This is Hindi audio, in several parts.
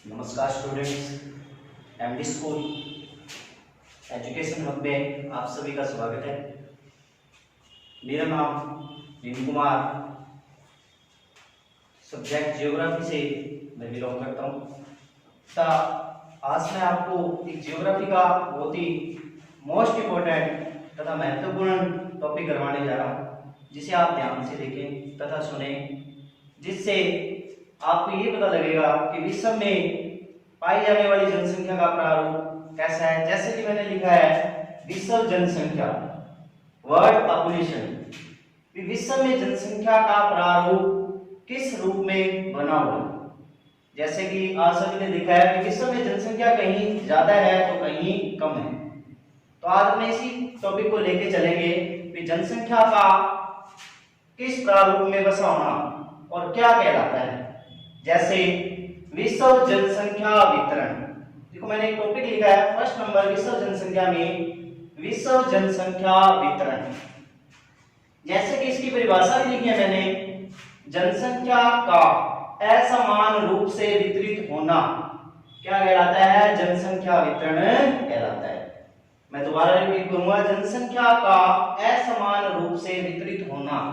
नमस्कार students, MD school education hub में आप सभी का स्वागत है। मेरा नाम नीम कुमार, सब्जेक्ट ज्योग्राफी से मैं बिलोंग करता हूँ। आज मैं आपको एक ज्योग्राफी का बहुत ही मोस्ट इम्पोर्टेंट तथा महत्वपूर्ण टॉपिक करवाने जा रहा हूँ, जिसे आप ध्यान से देखें तथा सुने, जिससे आपको ये पता लगेगा कि विश्व में पाई जाने वाली जनसंख्या का प्रारूप कैसा है। जैसे कि मैंने लिखा है विश्व जनसंख्या, वर्ल्ड पॉपुलेशन। विश्व में जनसंख्या का प्रारूप किस रूप में बना हुआ है। जैसे कि आप सभी ने देखा है कि विश्व में जनसंख्या कहीं ज्यादा है तो कहीं कम है। तो आज हम इसी टॉपिक को लेके चलेंगे कि जनसंख्या का किस प्रारूप में बसा होना और क्या कहलाता है। जैसे विश्व जनसंख्या वितरण, देखो मैंने एक टॉपिक लिखा है फर्स्ट नंबर विश्व जनसंख्या में विश्व जनसंख्या वितरण। जैसे कि इसकी परिभाषा भी लिखी है मैंने, जनसंख्या का असमान रूप से वितरित होना क्या कहलाता है, जनसंख्या वितरण कहलाता है। मैं दोबारा रिपीट करूंगा, जनसंख्या का असमान रूप से वितरित होना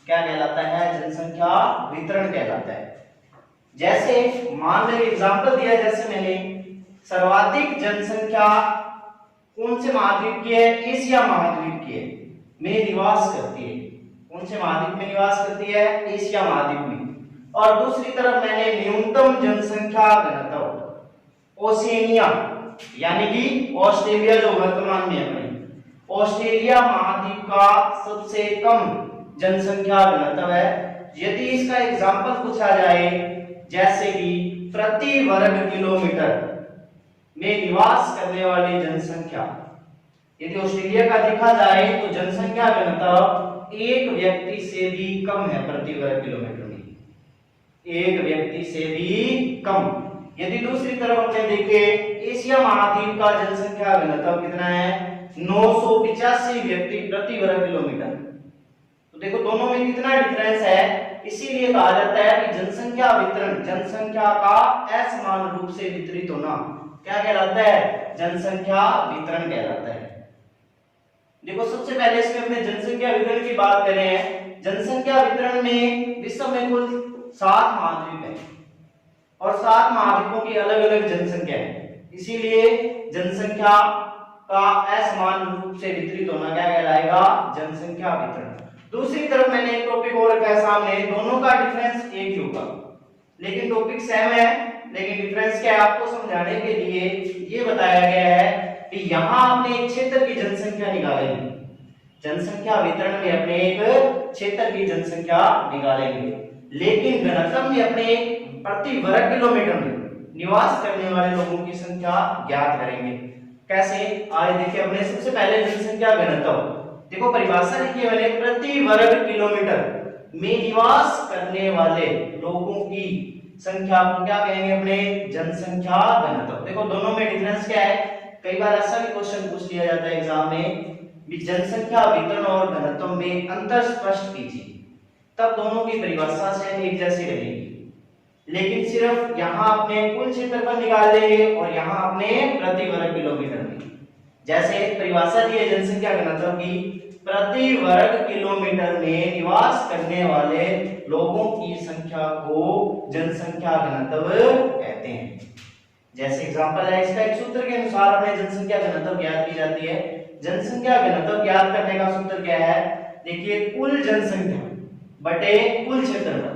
क्या कहलाता है, जनसंख्या वितरण कहलाता है। जैसे मान लो एग्जांपल दिया, जैसे मैंने सर्वाधिक जनसंख्या कौन से महाद्वीप की है, एशिया महाद्वीप की है में निवास करती है। कौन से महाद्वीप में निवास करती है, एशिया महाद्वीप में। और दूसरी तरफ मैंने न्यूनतम जनसंख्या घनत्व ओशिनिया यानी कि ऑस्ट्रेलिया जो वर्तमान में है, ऑस्ट्रेलिया महाद्वीप का सबसे कम जनसंख्या घनत्व है। यदि इसका एग्जांपल पूछा जाए, जैसे कि प्रति वर्ग किलोमीटर में निवास करने वाली जनसंख्या, यदि ऑस्ट्रेलिया का देखा जाए तो जनसंख्या घनत्व एक व्यक्ति से भी कम है प्रति वर्ग किलोमीटर में, एक व्यक्ति से भी कम। यदि दूसरी तरफ अपने देखे, एशिया महाद्वीप का जनसंख्या घनत्व कितना है, 985 व्यक्ति प्रति वर्ग किलोमीटर। तो देखो दोनों में कितना डिफरेंस है। इसीलिए कहा जाता है कि जनसंख्या वितरण, जनसंख्या का असमान रूप से वितरित होना क्या कहलाता है, जनसंख्या वितरण कहलाता है। देखो सबसे पहले इसमें अपने जनसंख्या वितरण की बात करें। जनसंख्या वितरण में विश्व में कुल 7 महाद्वीप है और 7 महाद्वीपों की अलग अलग जनसंख्या है। इसीलिए जनसंख्या का असमान रूप से वितरित होना क्या कहलाएगा, जनसंख्या वितरण। दूसरी तरफ मैंने एक टॉपिक और रखा है सामने, दोनों का डिफरेंस एक ही होगा, लेकिन टॉपिक सेम है, लेकिन डिफरेंस क्या है आपको समझाने के लिए ये बताया गया है कि यहाँ आपने एक क्षेत्र की जनसंख्या निकालेंगे। जनसंख्या वितरण में अपने एक क्षेत्र की जनसंख्या निकालेंगे, लेकिन घनत्व में अपने प्रति वर्ग किलोमीटर में निवास करने वाले लोगों की संख्या ज्ञात करेंगे। कैसे, आज देखिए अपने सबसे पहले जनसंख्या घनत्व। देखो परिभाषा लिखी है मैंने, प्रति वर्ग किलोमीटर में निवास करने वाले लोगों की संख्या को क्या कहेंगे, अपने जनसंख्या घनत्व। देखो दोनों में डिफरेंस क्या है, कई बार ऐसा भी क्वेश्चन पूछ लिया जाता है एग्जाम में भी जनसंख्या वितरण और घनत्व में अंतर स्पष्ट कीजिए, तब दोनों की परिभाषा से एक जैसी रहेगी। लेकिन सिर्फ यहाँ अपने कुल क्षेत्रफल निकाल लेंगे और यहाँ अपने प्रति वर्ग किलोमीटर में। जैसे परिभाषा दी है जनसंख्या घनत्व की, प्रति वर्ग किलोमीटर में निवास करने वाले लोगों की संख्या को जनसंख्या घनत्व कहते हैं। जैसे एग्जांपल है इसका, एक सूत्र के अनुसार अपने जनसंख्या घनत्व ज्ञात की जाती है। जनसंख्या घनत्व ज्ञात करने का सूत्र क्या है, देखिए कुल जनसंख्या बटे कुल क्षेत्रफल।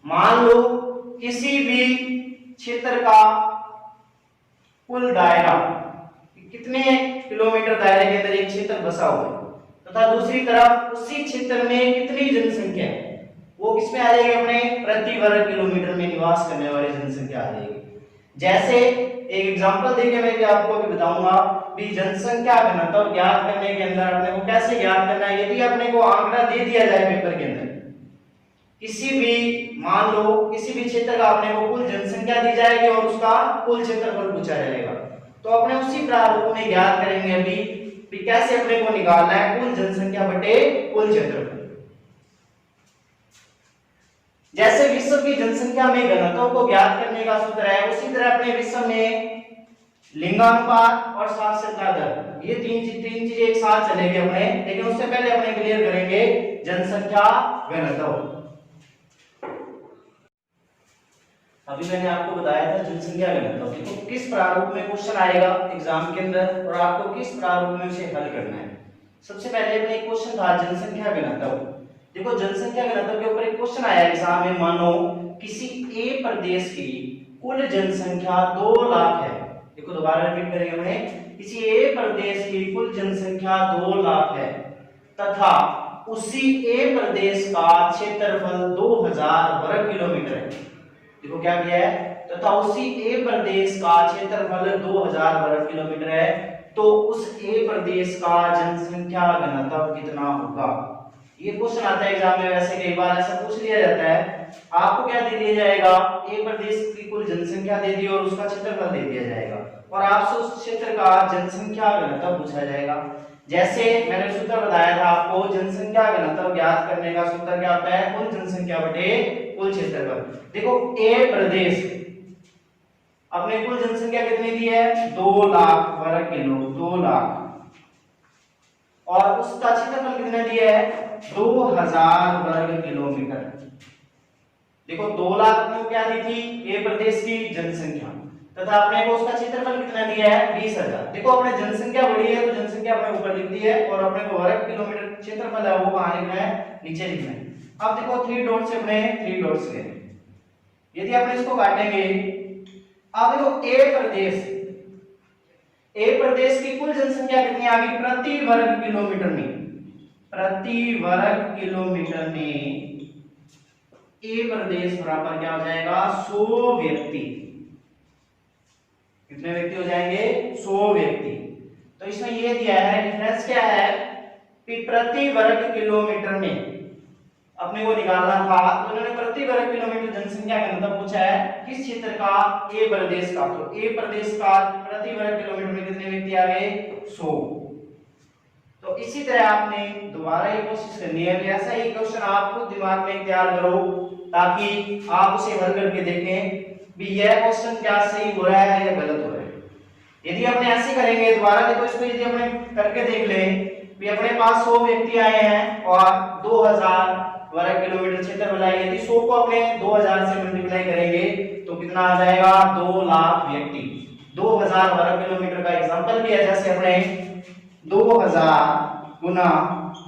मान लो किसी भी क्षेत्र का कुल दायरा, कितने किलोमीटर दायरे के अंदर एक क्षेत्र बसा हुआ है, तथा दूसरी तरफ उसी क्षेत्र में कितनी जनसंख्या है, वो किसमें आ जाएगी, अपने प्रति वर्ग किलोमीटर में निवास करने वाली जनसंख्या आ जाएगी। जैसे एक एग्जांपल देके मैं भी आपको अभी बताऊंगा भी जनसंख्या घनत्व ज्ञात करने के अंदर अपने को कैसे ज्ञात करना है। यदि अपने को आंकड़ा दे दिया जाए पेपर के अंदर, किसी भी मान लो किसी भी क्षेत्र का अपने को कुल जनसंख्या दी जाएगी और उसका कुल क्षेत्रफल पूछा जाएगा, तो अपने उसी प्रारूप में ज्ञात करेंगे अभी कैसे अपने को निकालना है, कुल जनसंख्या बटे कुल क्षेत्रफल। जैसे विश्व की जनसंख्या में घनत्व को ज्ञात करने का सूत्र है, उसी तरह अपने विश्व में लिंगानुपात और साक्षरता दर, ये तीन चीजें एक साथ चलेंगे अपने। लेकिन उससे पहले अपने क्लियर करेंगे जनसंख्या घनत्व। अभी मैंने आपको बताया था जनसंख्या घनत्व, देखो किस प्रारूप में क्वेश्चन आएगा एग्जाम के अंदर और आपको किस प्रारूप में उसे हल करना है। सबसे पहले अपने एक क्वेश्चन था जनसंख्या घनत्व। देखो जनसंख्या घनत्व के ऊपर एक क्वेश्चन आया एग्जाम में, मानो किसी ए प्रदेश की कुल जनसंख्या 2 लाख है। देखो दोबारा रिपीट करेंगे हमने, किसी ए प्रदेश की कुल जनसंख्या 2 लाख है तथा उसी ए प्रदेश का क्षेत्रफल 2000 वर्ग किलोमीटर है। देखो क्या किया है, तथा उसी ए प्रदेश का क्षेत्रफल 2000 वर्ग किलोमीटर है, तो उस ए प्रदेश का जनसंख्या घनत्व कितना होगा। ये क्वेश्चन आता है एग्जाम में, वैसे कई बार ऐसा पूछ लिया जाता है। आपको क्या दे दिया जाएगा, ए प्रदेश की कुल जनसंख्या दे दी और उसका क्षेत्रफल दे दिया जाएगा और आपसे उस क्षेत्र का जनसंख्या घनत्व पूछा जाएगा। जैसे मैंने सूत्र बताया था आपको, जनसंख्या घनत्व ज्ञात करने का सूत्र क्या होता है, कुल जनसंख्या बटे कुल क्षेत्रफल। देखो ए प्रदेश अपने कुल जनसंख्या कितनी दी है, 2 लाख वर्ग किलो, 2 लाख, और उसका क्षेत्रफल कितना दिया है, 2000 वर्ग किलोमीटर। देखो 2 लाख में क्या दी थी, ए प्रदेश की जनसंख्या, तथा अपने को उसका क्षेत्रफल कितना दिया है, 20,000। देखो अपने जनसंख्या बड़ी है तो जनसंख्या अपने ऊपर लिख दी है और अपने को वर्ग किलोमीटर क्षेत्रफल है वो कहां लिखना है, नीचे लिखना है। अब देखो 3 डॉट से अपने 3 डॉट्स ले, यदि अपने इसको काटेंगे, अब देखो ए प्रदेश की कुल जनसंख्या कितनी आ गई, प्रति वर्ग किलोमीटर में, प्रति वर्ग किलोमीटर में ए प्रदेश बराबर क्या हो जाएगा, 100 व्यक्ति। कितने व्यक्ति हो जाएंगे, 100 व्यक्ति। तो इसमें ये दिया है, डिफरेंस क्या है कि प्रति वर्ग किलोमीटर में अपने को निकालना था, तो उन्होंने प्रति वर्ग किलोमीटर जनसंख्या का घनत्व पूछा है किस क्षेत्र का, ए प्रदेश का। तो ए प्रदेश का प्रति वर्ग किलोमीटर में कितने व्यक्ति आ गए, 100। तो इसी तरह आपने दोबारा ये कोशिश करनी है, ऐसा ही क्वेश्चन आप खुद दिमाग में तैयार करो ताकि आप उसे हल करके देखें भी यह क्वेश्चन क्या सही हो रहा है या गलत हो रहा है। यदि अपने ऐसे करेंगे, दोबारा देखो इसको, यदि अपने करके देख लें भी अपने पास 100 व्यक्ति आए हैं और 2000 वर्ग किलोमीटर क्षेत्रफल है, यदि 100 को अपने 2000 से मल्टीप्लाई करेंगे तो कितना आ जाएगा, 2 लाख व्यक्ति। 2000 वर्ग किलोमीटर का एग्जांपल भी है, जैसे अपने 2000 गुना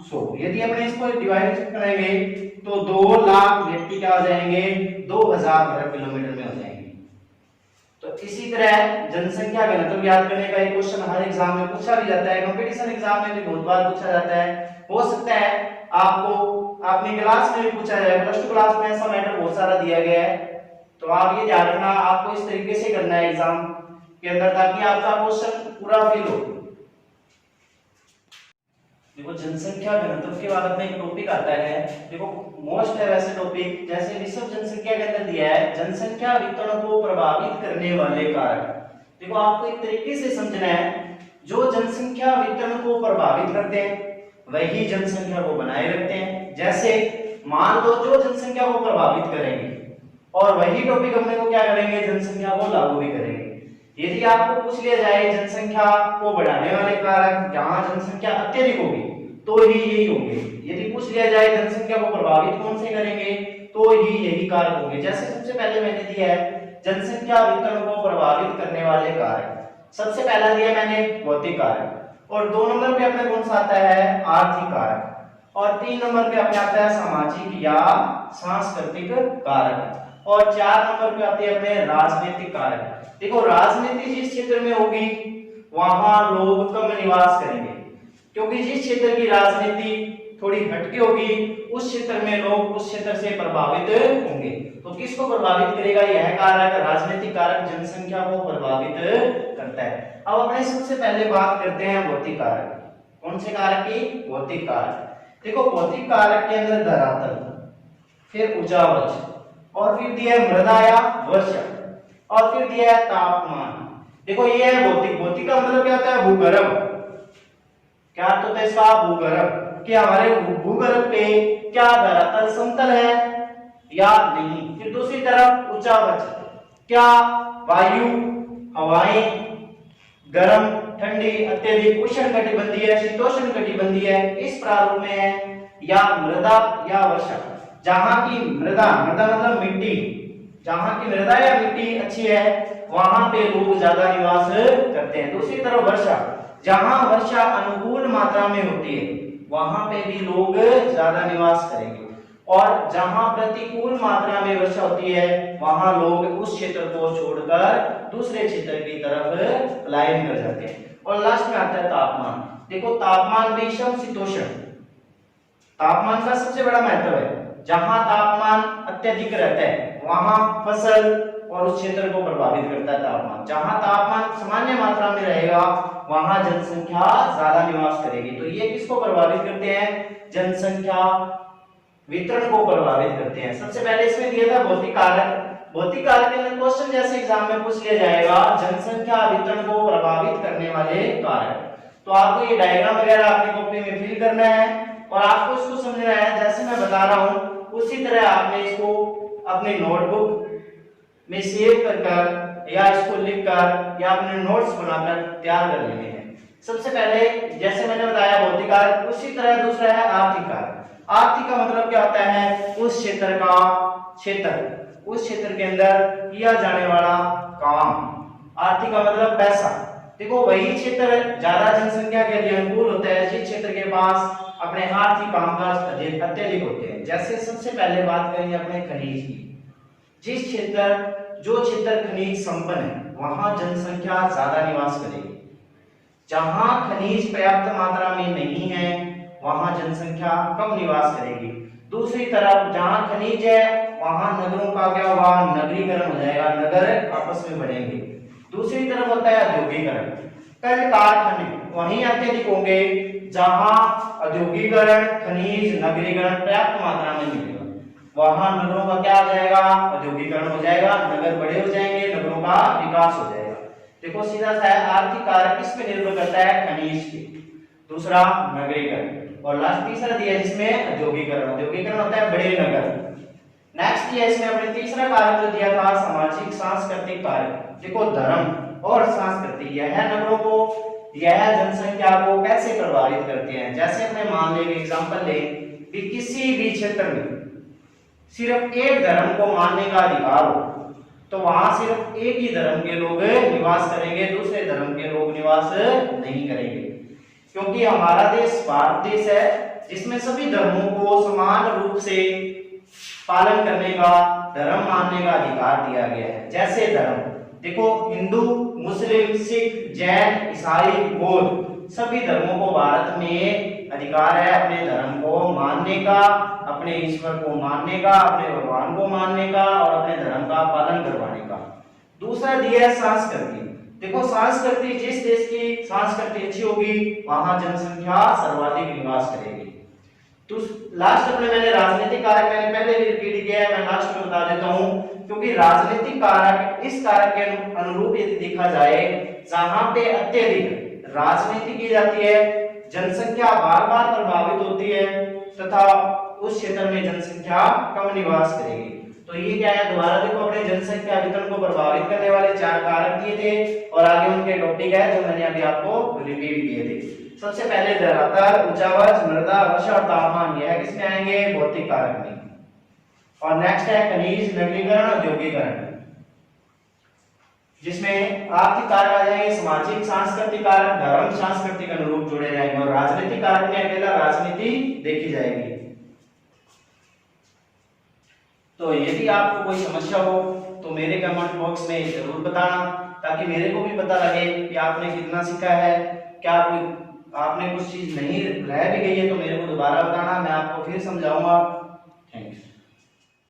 100, यदि अपने इसको डिवाइड करेंगे तो 2 लाख व्यक्ति क्या हो जाएंगे, 2000 वर्ग किलोमीटर में हो जाएंगे। तो इसी तरह जनसंख्या घनत्व ज्ञात करने का एक क्वेश्चन हर एग्जाम में पूछा भी जाता है, कंपटीशन एग्जाम में भी बहुत बार पूछा जाता है। हो सकता है आपको अपनी क्लास में भी पूछा जाए, प्लस 2 क्लास में ऐसा मैटर बहुत सारा दिया गया है। तो आप ये ध्यान रखना, आपको इस तरीके से करना है एग्जाम के अंदर ताकि आपका क्वेश्चन पूरा फिल हो। देखो जनसंख्या घनत्व के बाद अपने एक टॉपिक आता है, देखो मोस्ट है वैसे टॉपिक, जैसे विश्व जनसंख्या के अंदर दिया है जनसंख्या वितरण को प्रभावित करने वाले कारक। देखो आपको एक तरीके से समझना है, जो जनसंख्या वितरण को प्रभावित करते हैं वही जनसंख्या को बनाए रखते हैं। जैसे मान लो जो जनसंख्या को प्रभावित करेंगे और वही टॉपिक अपने को क्या करेंगे, जनसंख्या को लागू भी करेंगे। यदि आपको पूछ लिया जाए जनसंख्या को बढ़ाने वाले कारक, जहां जनसंख्या अत्यधिक होगी तो ही यही होंगे। यदि पूछ लिया जाए जनसंख्या को प्रभावित कौन से करेंगे, तो ही यही कारक होंगे। जैसे सबसे पहले मैंने दिया है जनसंख्या वितरण को प्रभावित करने वाले कारक, सबसे पहला दिया मैंने भौतिक कारक, और 2 नंबर पे अपने कौन सा आता है, आर्थिक कारक, और 3 नंबर पे अपने आता है सामाजिक या सांस्कृतिक कारक, और 4 नंबर पे आते हैं अपने राजनीतिक कारक। देखो राजनीति जिस क्षेत्र में होगी वहां लोग कम निवास करेंगे, क्योंकि जिस क्षेत्र की राजनीति थोड़ी हटके होगी उस क्षेत्र में लोग उस क्षेत्र से प्रभावित होंगे। तो किसको प्रभावित करेगा, यह कारक राजनीतिक कारक जनसंख्या को प्रभावित करता है। अब अपने सबसे पहले बात करते हैं भौतिक कारक। कौन से कारक की, भौतिक कारक। देखो भौतिक कारक के अंदर धरातल, फिर उच्चावच, और फिर दिया है मृदा या वर्षा, और फिर दिया है तापमान। देखो ये है भौतिक। भौतिक का मतलब क्या होता है, भूगर्भ। क्या अर्थ होता है इसका, भूगर्भ। कि हमारे भूगर्भ पे क्या धरातल समतल है या नहीं। फिर दूसरी तरफ उच्चावच, क्या वायु, हवाएं गर्म, ठंडी, अत्यधिक उष्णकटिबंधीय, शीतोष्णकटिबंधीय इस प्रारूप में है, या मृदा या वर्षा। जहां की मृदा, मृदा मतलब मिट्टी, जहां की मृदा या मिट्टी अच्छी है वहां पे लोग ज्यादा निवास करते हैं। दूसरी तरफ वर्षा, जहां वर्षा अनुकूल मात्रा में होती है वहां पे भी लोग ज्यादा निवास करेंगे, और जहां प्रतिकूल मात्रा में वर्षा होती है वहां लोग उस क्षेत्र को छोड़कर दूसरे क्षेत्र की तरफ पलायन कर जाते हैं। और लास्ट में आता है तापमान। देखो तापमान भी समशीतोष्ण, तापमान का सबसे बड़ा महत्व है। जहां तापमान अत्यधिक रहता है वहां फसल और उस क्षेत्र को प्रभावित करता है तापमान। जहां तापमान सामान्य मात्रा में रहेगा वहां जनसंख्या ज्यादा निवास करेगी। तो ये किसको प्रभावित करते हैं? जनसंख्या वितरण को प्रभावित करते हैं। सबसे पहले इसमें दिया था भौतिक कारक। भौतिक कारक के अंदर क्वेश्चन जैसे एग्जाम में पूछ लिया जाएगा जनसंख्या वितरण को प्रभावित करने वाले कारक। तो आपको ये डायग्राम वगैरह अपनी कॉपी में फिल करना है और आपको इसको समझना है। जैसे मैं बता रहा हूं उसी तरह आपने इसको अपने नोटबुक में सेव कर या इसको लिखकर या अपने नोट्स बनाकर तैयार कर लेने हैं। सबसे पहले जैसे मैंने बताया भौतिक कारक, उसी तरह दूसरा है आर्थिक कारक। आर्थिक का मतलब क्या होता है? उस क्षेत्र का क्षेत्र, उस क्षेत्र के अंदर किया जाने वाला काम। आर्थिक का मतलब पैसा। देखो वही क्षेत्र ज्यादा जनसंख्या के लिए अनुकूल होता है जिस क्षेत्र के पास अपने आर्थिक कामकाज अत्यधिक होते हैं। जैसे सबसे पहले बात करेंगे अपने खनिज की। जिस क्षेत्र, जो क्षेत्र खनिज संपन्न है वहां जनसंख्या ज्यादा निवास करेगी। जहां खनिज पर्याप्त मात्रा में नहीं है वहां जनसंख्या कम निवास करेगी। दूसरी तरफ जहां खनिज है वहां नगरों का क्या होगा? नगरीकरण हो जाएगा, नगर आपस में बढ़ेंगे। दूसरी तरफ होता है औद्योगिकरण। कल कारखाने वहीं अत्यधिक होंगे जहां औद्योगिकरण, खनिज, नगरीकरण पर्याप्त मात्रा में मिलेगा। वहां नगरों का क्या हो जाएगा? औद्योगिकरण हो जाएगा, नगर बड़े हो जाएंगे, नगरों का विकास हो जाएगा। देखो सीधा सा है आर्थिक कारक किस पे निर्भर करता है? खनिज पे। दूसरा नगरीकरण, और लास्ट तीसरा दिया जिसमें औद्योगिकरण। औद्योगिकरण होता है बड़े नगर। नेक्स्ट दिया इसमें अपने तीसरा कारक जो दिया था सामाजिक सांस्कृतिक कारक। देखो धर्म और संस्कृति यह नगरों को, यह जनसंख्या को कैसे प्रभावित करते हैं। जैसे अपने मान ले एग्जांपल ले कि किसी भी क्षेत्र में सिर्फ एक धर्म को मानने का अधिकार हो तो वहां सिर्फ एक ही धर्म के लोग निवास करेंगे, दूसरे धर्म के लोग निवास नहीं करेंगे। क्योंकि हमारा देश भारत देश है जिसमें सभी धर्मों को समान रूप से पालन करने का, धर्म मानने का अधिकार दिया गया है। जैसे धर्म देखो हिंदू, मुस्लिम, सिख, जैन, ईसाई, बौद्ध सभी धर्मों को भारत में अधिकार है अपने धर्म को मानने का, अपने ईश्वर को मानने का, अपने भगवान को मानने का और अपने धर्म का पालन करवाने का। दूसरा दिया है संस्कृति। देखो संस्कृति, जिस देश की संस्कृति अच्छी होगी वहां जनसंख्या सर्वाधिक निवास करेगी। तो लास्ट में मैंने राजनीतिक कारक मैंने पहले भी रिपीट किया है, मैं लास्ट में बता देता हूं क्योंकि राजनीतिक कारक इस कारक के अनुरूप यदि देखा जाए जहां पे अत्यधिक राजनीति की जाती है जनसंख्या बार बार प्रभावित होती है तथा उस क्षेत्र में जनसंख्या कम निवास करेगी। तो ये क्या है? दोबारा देखो अपने जनसंख्या वितरण को प्रभावित करने वाले 4 कारक दिए थे और आगे उनके टॉपिक है जो मैंने अभी आपको रिपीट किए थे। सबसे पहले धरातल, उच्चावच, मृदा, वर्षा और तापमान, यह किसमें आएंगे? भौतिक कारक में। और नेक्स्ट है खनिज, नगरीकरण, औद्योगिकरण, जिसमें आर्थिक कारक आ जाएंगे, सामाजिक सांस्कृतिक कारक, धर्म सांस्कृतिक अनुरूप जोड़े जाएंगे और राजनीतिक कारक में अकेला राजनीति देखी जाएगी। तो यदि आपको कोई समस्या हो तो मेरे कमेंट बॉक्स में जरूर बताना ताकि मेरे को भी पता लगे कि आपने कितना सीखा है। क्या कोई आपने कुछ चीज नहीं रह भी गई है तो मेरे को दोबारा बताना, मैं आपको फिर समझाऊंगा।